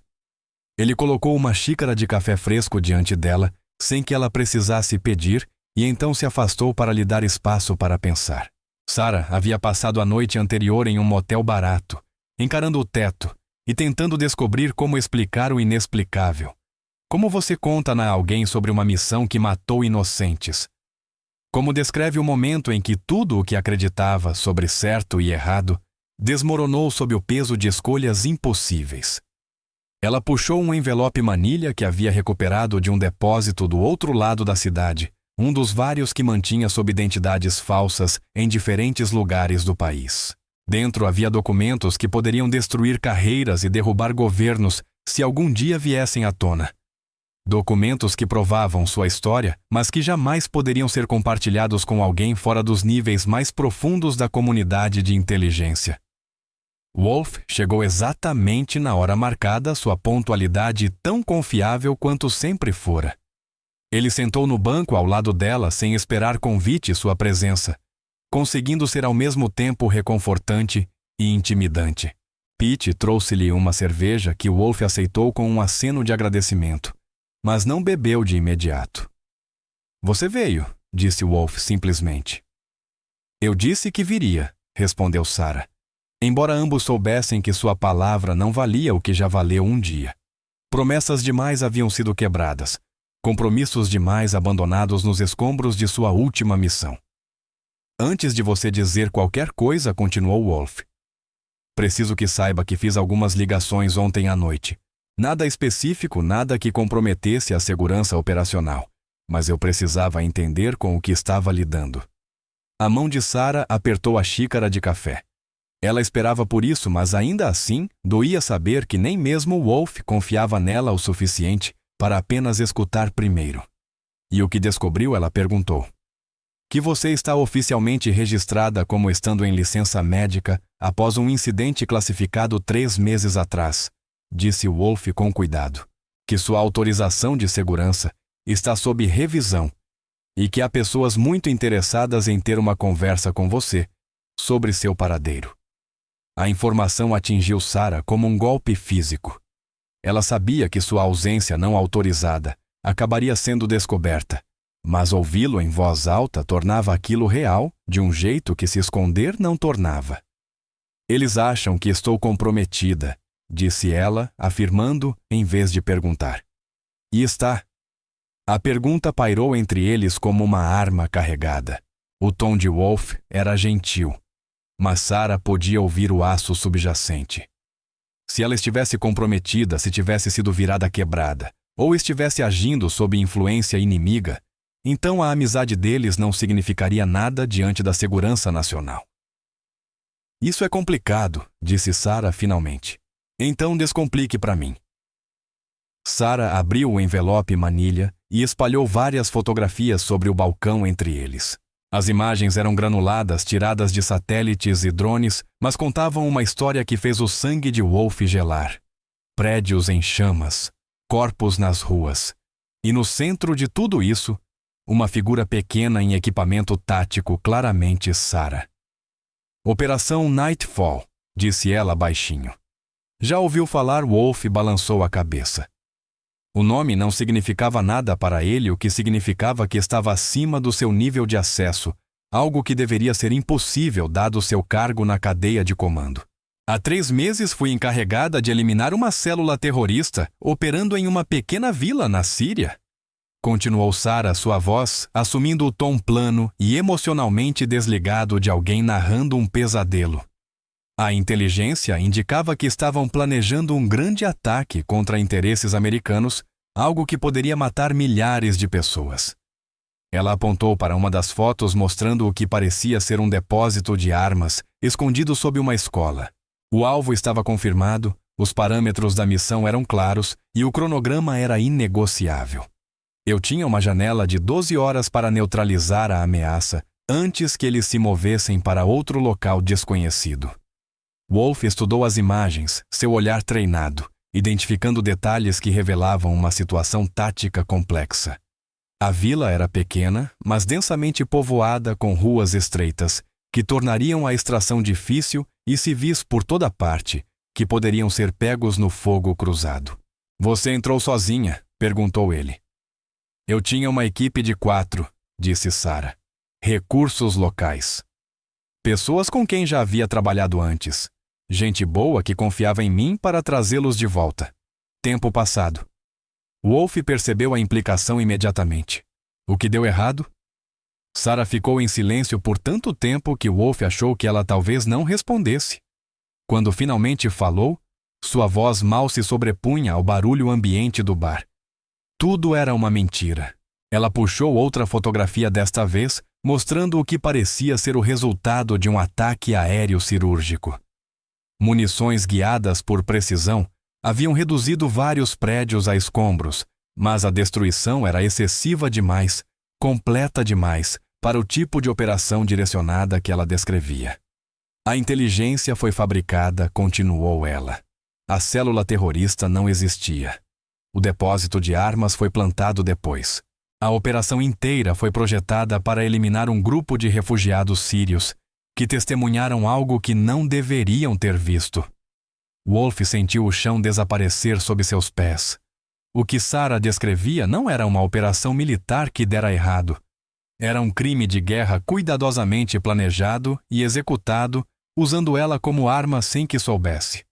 Ele colocou uma xícara de café fresco diante dela, sem que ela precisasse pedir, e então se afastou para lhe dar espaço para pensar. Sarah havia passado a noite anterior em um motel barato, encarando o teto e tentando descobrir como explicar o inexplicável. Como você conta a alguém sobre uma missão que matou inocentes? Como descreve o momento em que tudo o que acreditava sobre certo e errado desmoronou sob o peso de escolhas impossíveis? Ela puxou um envelope manilha que havia recuperado de um depósito do outro lado da cidade, um dos vários que mantinha sob identidades falsas em diferentes lugares do país. Dentro havia documentos que poderiam destruir carreiras e derrubar governos se algum dia viessem à tona. Documentos que provavam sua história, mas que jamais poderiam ser compartilhados com alguém fora dos níveis mais profundos da comunidade de inteligência. Wolf chegou exatamente na hora marcada, sua pontualidade tão confiável quanto sempre fora. Ele sentou no banco ao lado dela sem esperar convite sua presença, conseguindo ser ao mesmo tempo reconfortante e intimidante. Pete trouxe-lhe uma cerveja que Wolf aceitou com um aceno de agradecimento, mas não bebeu de imediato. "Você veio", disse Wolf simplesmente. "Eu disse que viria", respondeu Sarah, embora ambos soubessem que sua palavra não valia o que já valeu um dia. Promessas demais haviam sido quebradas, compromissos demais abandonados nos escombros de sua última missão. "Antes de você dizer qualquer coisa", continuou Wolf, "preciso que saiba que fiz algumas ligações ontem à noite. Nada específico, nada que comprometesse a segurança operacional, mas eu precisava entender com o que estava lidando." A mão de Sarah apertou a xícara de café. Ela esperava por isso, mas ainda assim, doía saber que nem mesmo Wolf confiava nela o suficiente para apenas escutar primeiro. E o que descobriu, ela perguntou. "Que você está oficialmente registrada como estando em licença médica após um incidente classificado 3 meses atrás", disse Wolf com cuidado. "Que sua autorização de segurança está sob revisão e que há pessoas muito interessadas em ter uma conversa com você sobre seu paradeiro." A informação atingiu Sarah como um golpe físico. Ela sabia que sua ausência não autorizada acabaria sendo descoberta, mas ouvi-lo em voz alta tornava aquilo real de um jeito que se esconder não tornava. Eles acham que estou comprometida, disse ela, afirmando em vez de perguntar. E está. A pergunta pairou entre eles como uma arma carregada. O tom de Wolf era gentil, mas Sarah podia ouvir o aço subjacente. Se ela estivesse comprometida, se tivesse sido virada quebrada, ou estivesse agindo sob influência inimiga, então a amizade deles não significaria nada diante da segurança nacional. Isso é complicado, disse Sarah finalmente. Então descomplique para mim. Sarah abriu o envelope manilha e espalhou várias fotografias sobre o balcão entre eles. As imagens eram granuladas, tiradas de satélites e drones, mas contavam uma história que fez o sangue de Wolf gelar. Prédios em chamas, corpos nas ruas. E no centro de tudo isso, uma figura pequena em equipamento tático, claramente Sarah. Operação Nightfall, disse ela baixinho. Já ouviu falar? Wolf balançou a cabeça. O nome não significava nada para ele, o que significava que estava acima do seu nível de acesso, algo que deveria ser impossível dado seu cargo na cadeia de comando. Há 3 meses fui encarregada de eliminar uma célula terrorista operando em uma pequena vila na Síria. Continuou Sarah, sua voz assumindo o tom plano e emocionalmente desligado de alguém narrando um pesadelo. A inteligência indicava que estavam planejando um grande ataque contra interesses americanos, algo que poderia matar milhares de pessoas. Ela apontou para uma das fotos mostrando o que parecia ser um depósito de armas escondido sob uma escola. O alvo estava confirmado, os parâmetros da missão eram claros e o cronograma era inegociável. Eu tinha uma janela de 12 horas para neutralizar a ameaça antes que eles se movessem para outro local desconhecido. Wolf estudou as imagens, seu olhar treinado, identificando detalhes que revelavam uma situação tática complexa. A vila era pequena, mas densamente povoada com ruas estreitas, que tornariam a extração difícil e civis por toda parte, que poderiam ser pegos no fogo cruzado. Você entrou sozinha? Perguntou ele. Eu tinha uma equipe de 4, disse Sarah. Recursos locais. Pessoas com quem já havia trabalhado antes. Gente boa que confiava em mim para trazê-los de volta. Tempo passado. Wolf percebeu a implicação imediatamente. O que deu errado? Sarah ficou em silêncio por tanto tempo que Wolf achou que ela talvez não respondesse. Quando finalmente falou, sua voz mal se sobrepunha ao barulho ambiente do bar. Tudo era uma mentira. Ela puxou outra fotografia desta vez, mostrando o que parecia ser o resultado de um ataque aéreo cirúrgico. Munições guiadas por precisão haviam reduzido vários prédios a escombros, mas a destruição era excessiva demais, completa demais, para o tipo de operação direcionada que ela descrevia. A inteligência foi fabricada, continuou ela. A célula terrorista não existia. O depósito de armas foi plantado depois. A operação inteira foi projetada para eliminar um grupo de refugiados sírios que testemunharam algo que não deveriam ter visto. Wolf sentiu o chão desaparecer sob seus pés. O que Sarah descrevia não era uma operação militar que dera errado. Era um crime de guerra cuidadosamente planejado e executado, usando ela como arma sem que soubesse.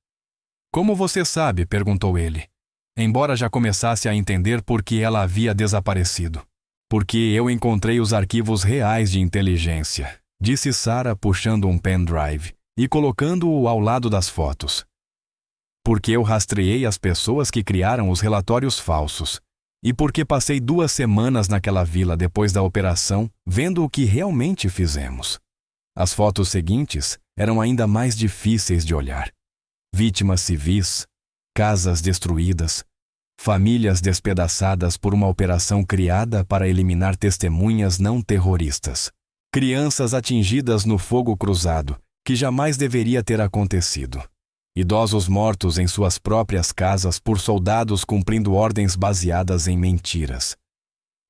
Como você sabe? Perguntou ele, embora já começasse a entender por que ela havia desaparecido. Porque eu encontrei os arquivos reais de inteligência, disse Sarah puxando um pendrive e colocando-o ao lado das fotos. Porque eu rastreei as pessoas que criaram os relatórios falsos. E porque passei 2 semanas naquela vila depois da operação, vendo o que realmente fizemos. As fotos seguintes eram ainda mais difíceis de olhar. Vítimas civis, casas destruídas, famílias despedaçadas por uma operação criada para eliminar testemunhas não terroristas. Crianças atingidas no fogo cruzado, que jamais deveria ter acontecido. Idosos mortos em suas próprias casas por soldados cumprindo ordens baseadas em mentiras.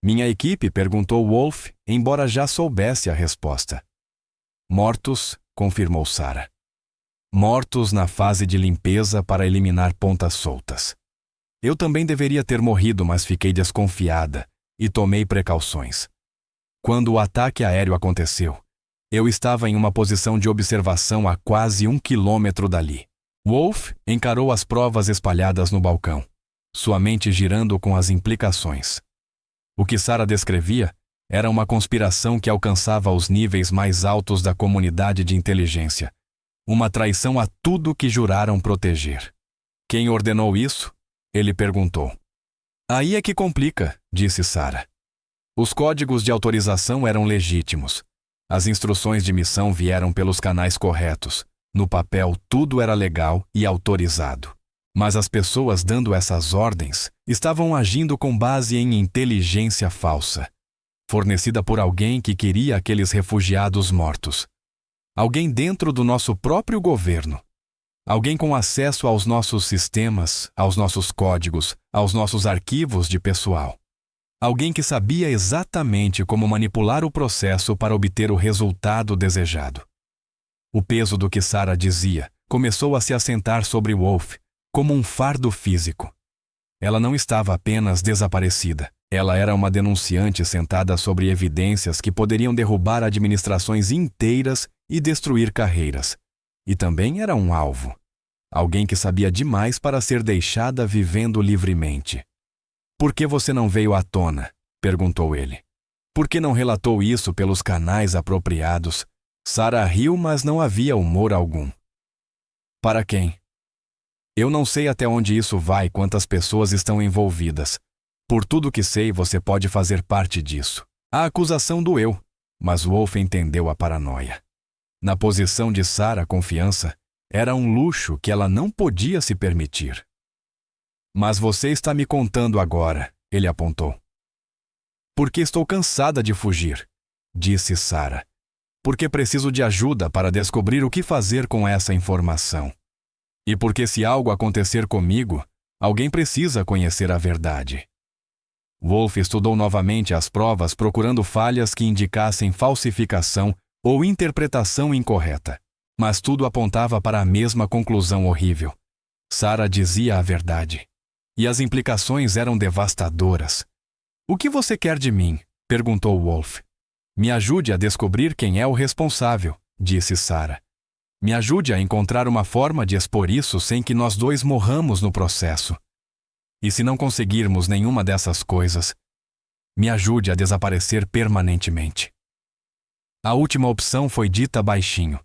Minha equipe? Perguntou Wolf, embora já soubesse a resposta. Mortos, confirmou Sarah. mortos na fase de limpeza para eliminar pontas soltas. Eu também deveria ter morrido, mas fiquei desconfiada e tomei precauções. Quando o ataque aéreo aconteceu, eu estava em uma posição de observação a quase 1 quilômetro dali. Wolf encarou as provas espalhadas no balcão, sua mente girando com as implicações. O que Sarah descrevia era uma conspiração que alcançava os níveis mais altos da comunidade de inteligência, uma traição a tudo que juraram proteger. Quem ordenou isso? Ele perguntou. Aí é que complica, disse Sarah. Os códigos de autorização eram legítimos. As instruções de missão vieram pelos canais corretos. No papel, tudo era legal e autorizado. Mas as pessoas dando essas ordens estavam agindo com base em inteligência falsa, fornecida por alguém que queria aqueles refugiados mortos. Alguém dentro do nosso próprio governo. Alguém com acesso aos nossos sistemas, aos nossos códigos, aos nossos arquivos de pessoal. Alguém que sabia exatamente como manipular o processo para obter o resultado desejado. O peso do que Sarah dizia começou a se assentar sobre Wolf, como um fardo físico. Ela não estava apenas desaparecida. Ela era uma denunciante sentada sobre evidências que poderiam derrubar administrações inteiras e destruir carreiras. E também era um alvo. Alguém que sabia demais para ser deixada vivendo livremente. Por que você não veio à tona? Perguntou ele. Por que não relatou isso pelos canais apropriados? Sarah riu, mas não havia humor algum. Para quem? Eu não sei até onde isso vai, quantas pessoas estão envolvidas. Por tudo que sei, você pode fazer parte disso. A acusação doeu, mas Wolf entendeu a paranoia. Na posição de Sarah, confiança era um luxo que ela não podia se permitir. Mas você está me contando agora, ele apontou. Porque estou cansada de fugir, disse Sarah. Porque preciso de ajuda para descobrir o que fazer com essa informação. E porque se algo acontecer comigo, alguém precisa conhecer a verdade. Wolf estudou novamente as provas procurando falhas que indicassem falsificação ou interpretação incorreta. Mas tudo apontava para a mesma conclusão horrível. Sarah dizia a verdade. E as implicações eram devastadoras. O que você quer de mim? Perguntou Wolf. Me ajude a descobrir quem é o responsável, disse Sarah. Me ajude a encontrar uma forma de expor isso sem que nós dois morramos no processo. E se não conseguirmos nenhuma dessas coisas, me ajude a desaparecer permanentemente. A última opção foi dita baixinho,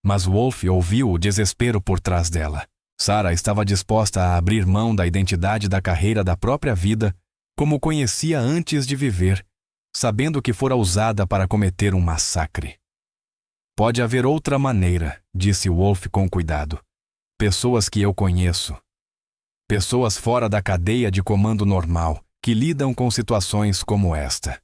mas Wolf ouviu o desespero por trás dela. Sarah estava disposta a abrir mão da identidade da carreira da própria vida, como conhecia antes de viver, sabendo que fora usada para cometer um massacre. Pode haver outra maneira, disse Wolf com cuidado. Pessoas que eu conheço. Pessoas fora da cadeia de comando normal, que lidam com situações como esta.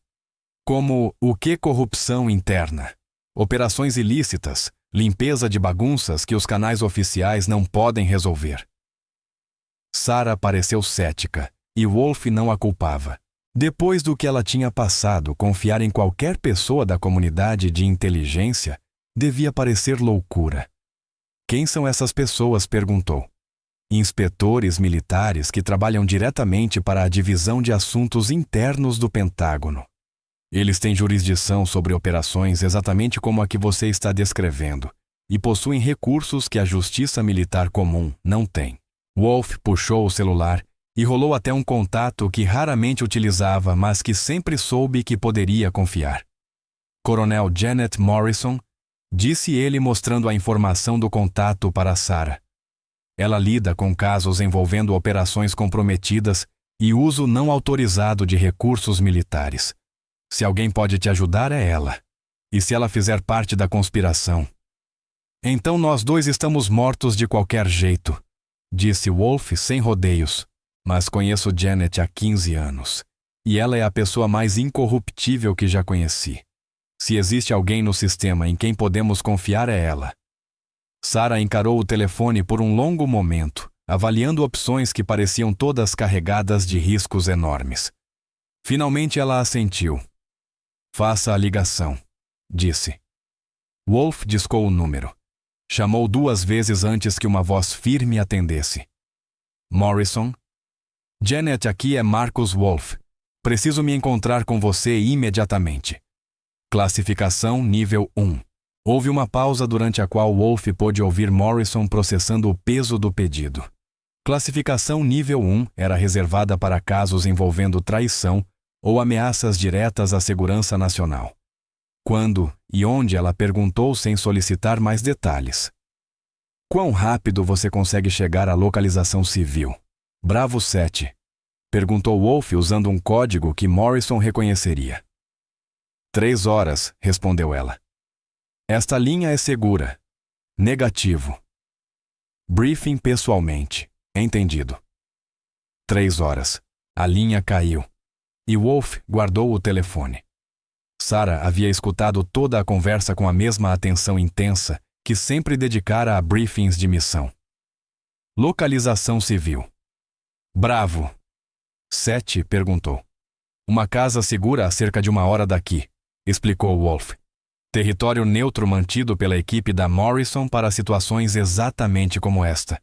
Como o que corrupção interna, operações ilícitas, limpeza de bagunças que os canais oficiais não podem resolver. Sarah pareceu cética, e Wolf não a culpava. Depois do que ela tinha passado, confiar em qualquer pessoa da comunidade de inteligência devia parecer loucura. Quem são essas pessoas? Perguntou. Inspetores militares que trabalham diretamente para a Divisão de Assuntos Internos do Pentágono. Eles têm jurisdição sobre operações exatamente como a que você está descrevendo e possuem recursos que a Justiça Militar Comum não tem. Wolf puxou o celular e rolou até um contato que raramente utilizava, mas que sempre soube que poderia confiar. Coronel Janet Morrison, disse ele mostrando a informação do contato para Sarah. Ela lida com casos envolvendo operações comprometidas e uso não autorizado de recursos militares. Se alguém pode te ajudar, é ela. E se ela fizer parte da conspiração? Então nós dois estamos mortos de qualquer jeito, disse Wolf sem rodeios. Mas conheço Janet há 15 anos. E ela é a pessoa mais incorruptível que já conheci. Se existe alguém no sistema em quem podemos confiar, é ela. Sarah encarou o telefone por um longo momento, avaliando opções que pareciam todas carregadas de riscos enormes. Finalmente ela assentiu. Faça a ligação, disse. Wolf discou o número. Chamou 2 vezes antes que uma voz firme atendesse. Morrison? Janet, aqui é Marcus Wolfe. Preciso me encontrar com você imediatamente. Classificação nível 1. Houve uma pausa durante a qual Wolfe pôde ouvir Morrison processando o peso do pedido. Classificação nível 1 era reservada para casos envolvendo traição ou ameaças diretas à segurança nacional. Quando e onde ela perguntou sem solicitar mais detalhes. Quão rápido você consegue chegar à localização civil? Bravo 7. Perguntou Wolfe usando um código que Morrison reconheceria. 3 horas, respondeu ela. Esta linha é segura. Negativo. Briefing pessoalmente. Entendido. 3 horas. A linha caiu. E Wolfe guardou o telefone. Sarah havia escutado toda a conversa com a mesma atenção intensa que sempre dedicara a briefings de missão. Localização civil. Bravo. 7 perguntou. Uma casa segura a cerca de 1 hora daqui, explicou Wolfe. Território neutro mantido pela equipe da Morrison para situações exatamente como esta.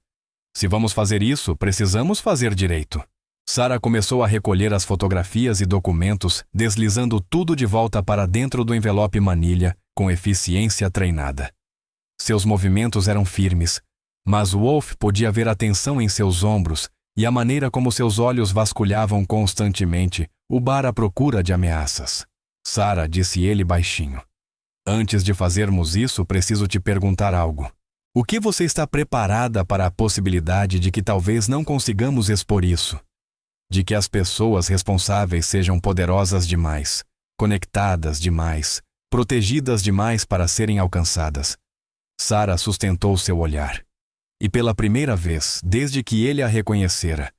Se vamos fazer isso, precisamos fazer direito. Sarah começou a recolher as fotografias e documentos, deslizando tudo de volta para dentro do envelope manilha, com eficiência treinada. Seus movimentos eram firmes, mas Wolfe podia ver a tensão em seus ombros e a maneira como seus olhos vasculhavam constantemente o bar à procura de ameaças. Sarah, disse ele baixinho. Antes de fazermos isso, preciso te perguntar algo. O que você está preparada para a possibilidade de que talvez não consigamos expor isso? De que as pessoas responsáveis sejam poderosas demais, conectadas demais, protegidas demais para serem alcançadas? Sarah sustentou seu olhar. E pela primeira vez, desde que ele a reconhecera,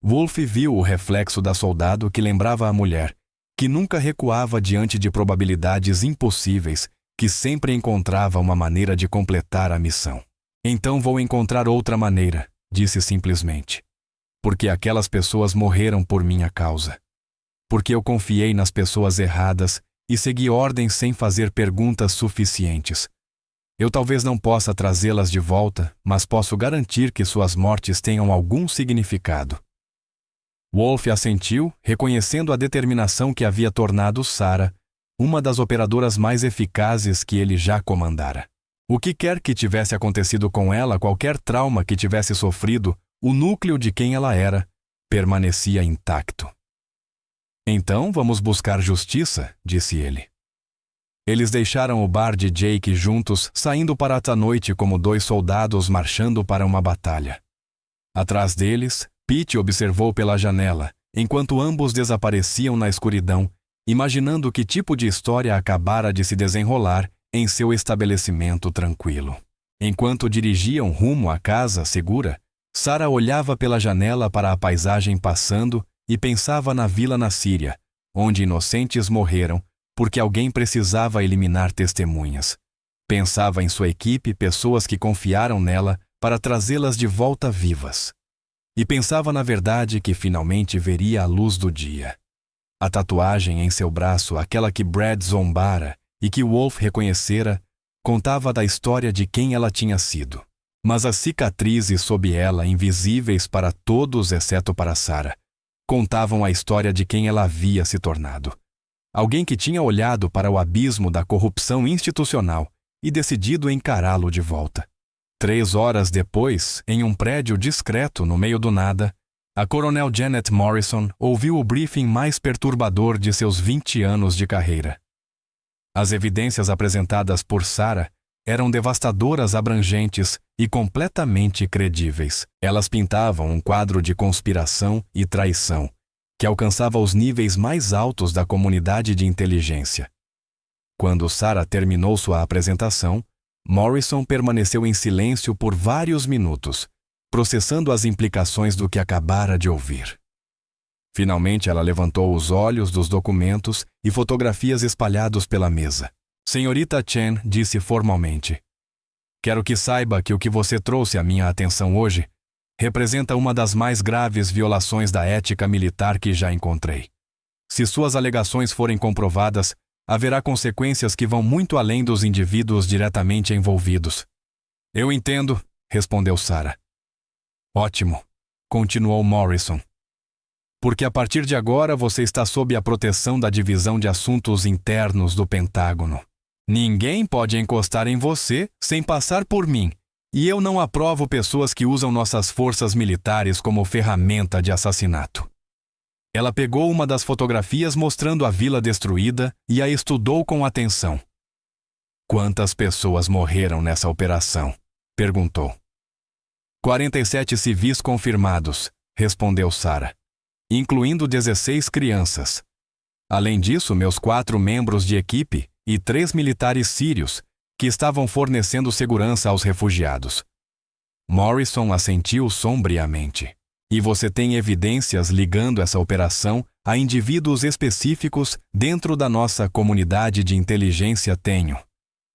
Wolfe viu o reflexo da soldado que lembrava a mulher, que nunca recuava diante de probabilidades impossíveis, que sempre encontrava uma maneira de completar a missão. Então vou encontrar outra maneira, disse simplesmente. Porque aquelas pessoas morreram por minha causa. Porque eu confiei nas pessoas erradas e segui ordens sem fazer perguntas suficientes. Eu talvez não possa trazê-las de volta, mas posso garantir que suas mortes tenham algum significado. Wolfe assentiu, reconhecendo a determinação que havia tornado Sarah uma das operadoras mais eficazes que ele já comandara. O que quer que tivesse acontecido com ela, qualquer trauma que tivesse sofrido, o núcleo de quem ela era permanecia intacto. Então vamos buscar justiça, disse ele. Eles deixaram o bar de Jake juntos, saindo para a noite como 2 soldados marchando para uma batalha. Atrás deles, Pete observou pela janela, enquanto ambos desapareciam na escuridão, imaginando que tipo de história acabara de se desenrolar em seu estabelecimento tranquilo. Enquanto dirigiam rumo à casa segura, Sarah olhava pela janela para a paisagem passando e pensava na vila na Síria, onde inocentes morreram porque alguém precisava eliminar testemunhas. Pensava em sua equipe, pessoas que confiaram nela para trazê-las de volta vivas. E pensava na verdade que finalmente veria a luz do dia. A tatuagem em seu braço, aquela que Brad zombara e que Wolfe reconhecera, contava da história de quem ela tinha sido. Mas as cicatrizes sob ela, invisíveis para todos exceto para Sarah, contavam a história de quem ela havia se tornado. Alguém que tinha olhado para o abismo da corrupção institucional e decidido encará-lo de volta. 3 horas depois, em um prédio discreto no meio do nada, a coronel Janet Morrison ouviu o briefing mais perturbador de seus 20 anos de carreira. As evidências apresentadas por Sarah eram devastadoras, abrangentes e completamente credíveis. Elas pintavam um quadro de conspiração e traição, que alcançava os níveis mais altos da comunidade de inteligência. Quando Sarah terminou sua apresentação, Morrison permaneceu em silêncio por vários minutos, processando as implicações do que acabara de ouvir. Finalmente ela levantou os olhos dos documentos e fotografias espalhados pela mesa. Senhorita Chen, disse formalmente, quero que saiba que o que você trouxe à minha atenção hoje representa uma das mais graves violações da ética militar que já encontrei. Se suas alegações forem comprovadas, haverá consequências que vão muito além dos indivíduos diretamente envolvidos. Eu entendo, respondeu Sarah. Ótimo, continuou Morrison. Porque a partir de agora você está sob a proteção da Divisão de Assuntos Internos do Pentágono. Ninguém pode encostar em você sem passar por mim, e eu não aprovo pessoas que usam nossas forças militares como ferramenta de assassinato. Ela pegou uma das fotografias mostrando a vila destruída e a estudou com atenção. Quantas pessoas morreram nessa operação? Perguntou. 47 civis confirmados, respondeu Sarah, incluindo 16 crianças. Além disso, meus 4 membros de equipe e 3 militares sírios que estavam fornecendo segurança aos refugiados. Morrison assentiu sombriamente. E você tem evidências ligando essa operação a indivíduos específicos dentro da nossa comunidade de inteligência? Tenho.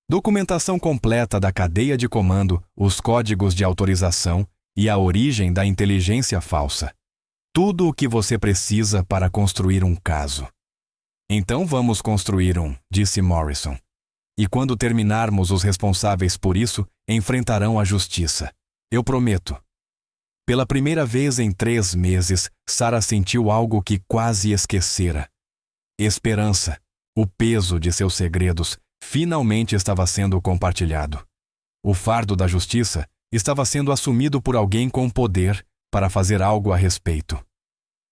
Documentação completa da cadeia de comando, os códigos de autorização e a origem da inteligência falsa. Tudo o que você precisa para construir um caso. Então vamos construir um, disse Morrison. E quando terminarmos, os responsáveis por isso enfrentarão a justiça. Eu prometo. Pela primeira vez em 3 meses, Sarah sentiu algo que quase esquecera. Esperança, o peso de seus segredos, finalmente estava sendo compartilhado. O fardo da justiça estava sendo assumido por alguém com poder para fazer algo a respeito.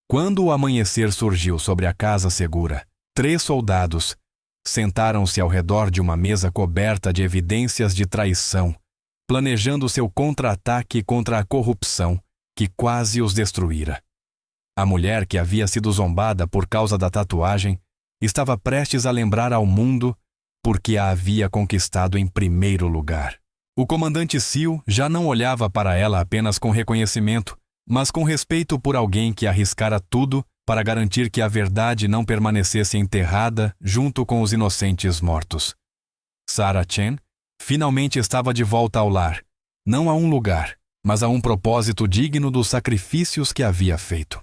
Quando o amanhecer surgiu sobre a casa segura, 3 soldados sentaram-se ao redor de uma mesa coberta de evidências de traição, planejando seu contra-ataque contra a corrupção que quase os destruíra. A mulher que havia sido zombada por causa da tatuagem estava prestes a lembrar ao mundo porque a havia conquistado em primeiro lugar. O comandante Seal já não olhava para ela apenas com reconhecimento, mas com respeito por alguém que arriscara tudo para garantir que a verdade não permanecesse enterrada junto com os inocentes mortos. Sarah Chen finalmente estava de volta ao lar, não a um lugar, mas a um propósito digno dos sacrifícios que havia feito.